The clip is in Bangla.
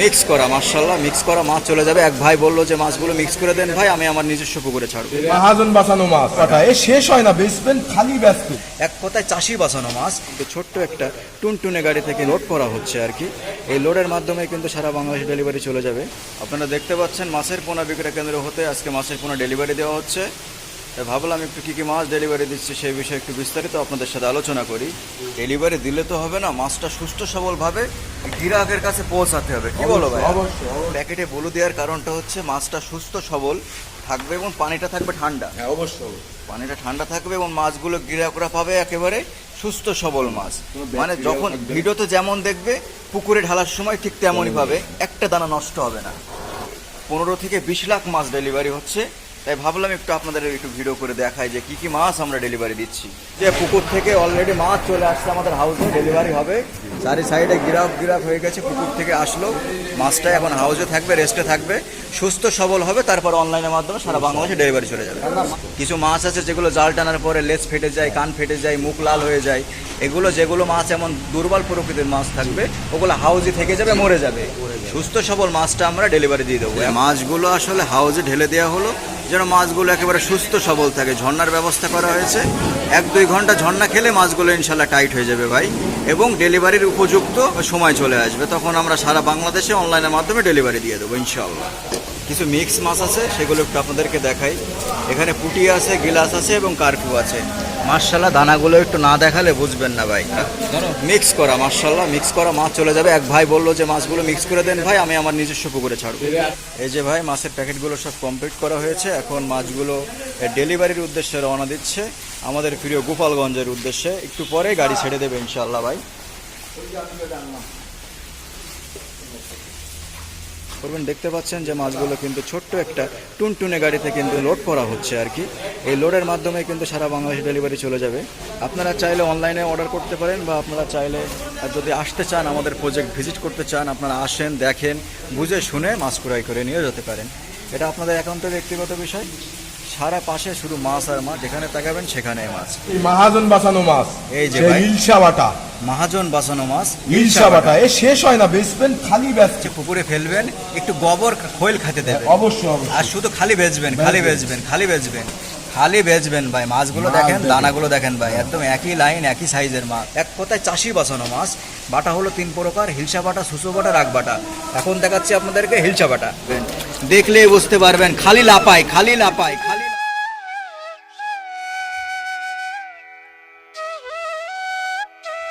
মিক্স করা, মাশাআল্লাহ মিক্স করা মাছ চলে যাবে। এক ভাই বললো যে মাছগুলো মিক্স করে দেন ভাই, আমি আমার নিজস্ব পুকুরে ছাড়বো। মহাজন বাঁচানো মাছ কাটা এ শেষ হয় না, বেচবেন খালি ব্যস্ত। এক কথায় চাষি বাঁচানো মাছ। ছোট্ট একটা টুনটুনে গাড়ি থেকে লোড করা হচ্ছে আর কি। এই লোডের মাধ্যমে কিন্তু সারা বাংলাদেশ ডেলিভারি চলে যাবে। আপনারা দেখতে পাচ্ছেন মাছের পোনা বিক্রয় কেন্দ্র হতে আজকে মাছের পোনা ডেলিভারি দেওয়া হচ্ছে। ভাবলাম একটু কী কী মাছ ডেলিভারি দিচ্ছি সেই বিষয়ে একটু বিস্তারিত আপনাদের সাথে আলোচনা করি। ডেলিভারি দিলে তো হবে না, মাছটা সুস্থ সবলভাবে গ্রাহকের কাছে পৌঁছাতে হবে। কি বলো ভাই? অবশ্যই। প্যাকেটে বলে দেওয়ার কারণটা হচ্ছে মাছটা সুস্থ সবল থাকবে এবং পানিটা থাকবে ঠান্ডা। হ্যাঁ অবশ্যই। পানিটা ঠান্ডা থাকবে এবং মাছগুলো গ্রাহকরা পাবে একেবারে সুস্থ সবল মাছ। মানে যখন ভিডিওতে যেমন দেখবে পুকুরে ঢালার সময় ঠিক তেমনই পাবে, একটা দানা নষ্ট হবে না। 15 থেকে 20 লাখ মাছ ডেলিভারি হচ্ছে। তাই ভাবলাম একটু আপনাদের একটু ভিডিও করে দেখাই যে কি মাছ আমরা ডেলিভারি দিচ্ছি। যে পুকুর থেকে অলরেডি মাছ চলে আসছে আমাদের হাউসে, ডেলিভারি হবে। চারি সাইডে গিরাফ হয়ে গেছে, পুকুর থেকে আসলো মাছটা এখন হাউসে থাকবে, রেস্টে থাকবে, সুস্থ সবল হবে, তারপর অনলাইনের মাধ্যমে সারা বাংলাদেশে ডেলিভারি চলে যাবে। কিছু মাছ আছে যেগুলো জাল টানার পরে লেজ ফেটে যায়, কান ফেটে যায়, মুখ লাল হয়ে যায়। যেগুলো মাছ এমন দুর্বল প্রকৃতির মাছ থাকবে ওগুলো হাউজে থেকে যাবে, মরে যাবে। সুস্থ সবল মাছটা আমরা ডেলিভারি দিয়ে দেবো। মাছগুলো আসলে হাউজে ঢেলে দেওয়া হলো যেন মাছগুলো একেবারে সুস্থ সবল থাকে। ঝর্ণার ব্যবস্থা করা হয়েছে, 1-2 ঘন্টা ঝর্ণা খেলে মাছগুলো ইনশাল্লাহ টাইট হয়ে যাবে ভাই, এবং ডেলিভারির উপযুক্ত সময় চলে আসবে। তখন আমরা সারা বাংলাদেশে অনলাইনের মাধ্যমে ডেলিভারি দিয়ে দেবো ইনশাল্লাহ। কিছু মিক্স মাছ আছে সেগুলো একটু আপনাদেরকে দেখাই। এখানে পুঁটি আছে, গিলাস আছে এবং কার্পু আছে। মাশাআল্লাহ দানাগুলো একটু না দেখালে বুঝবেন না ভাই। মিক্স করা, মাশাআল্লাহ মিক্স করা মাছ চলে যাবে। এক ভাই বললো যে মাছগুলো মিক্স করে দেন ভাই, আমি আমার নিজস্ব পুকুরে ছাড়বো। এই যে ভাই মাছের প্যাকেটগুলো সব কমপ্লিট করা হয়েছে। এখন মাছগুলো ডেলিভারির উদ্দেশ্যে রওনা দিচ্ছে আমাদের প্রিয় গোপালগঞ্জের উদ্দেশ্যে। একটু পরে গাড়ি ছেড়ে দেবে ইনশাআল্লাহ ভাই। করবেন দেখতে পাচ্ছেন যে মাছগুলো কিন্তু ছোট্ট একটা টুনটুনে গাড়িতে কিন্তু লোড করা হচ্ছে আর কি। এই লোডের মাধ্যমে কিন্তু সারা বাংলাদেশ ডেলিভারি চলে যাবে। আপনারা চাইলে অনলাইনে অর্ডার করতে পারেন, বা আপনারা চাইলে যদি আসতে চান, আমাদের প্রজেক্ট ভিজিট করতে চান, আপনারা আসেন, দেখেন, বুঝে শুনে মাছ ক্রয় করে নিয়ে যেতে পারেন। এটা আপনাদের একান্তই ব্যক্তিগত বিষয়। সারা পাশে শুধু মাছ আর মাছ, যেখানে তাকাবেন সেখানে মাছ। এই মহাজন বাঁচানো মাছ, এই যে ভাই ইলশা বাটা, মহাজন বাঁচানো মাছ, ইলশা বাটা এ শেষ হয় না, বেচবেন খালি ব্যস্ত। পুকুরে ফেলবেন, একটু গোবর খৈল খেতে দেবেন। অবশ্যই। আর শুধু খালি বেচবেন, খালি বেচবেন, খালি বেচবেন, খালি বেচবেন ভাই। মাছগুলো দেখেন, দানাগুলো দেখেন ভাই, একদম একই লাইন, একই সাইজের মাছ। এক কথায় চাষি বাঁচানো মাছ। বাটা হলো 3 প্রকার: হিলসা বাটা, সুসো বাটা, রাগ বাটা। এখন দেখাচ্ছি আপনাদেরকে হিলসা বাটা। দেখলেই বুঝতে পারবেন, খালি লাপায়, খালি লাপায়, খালি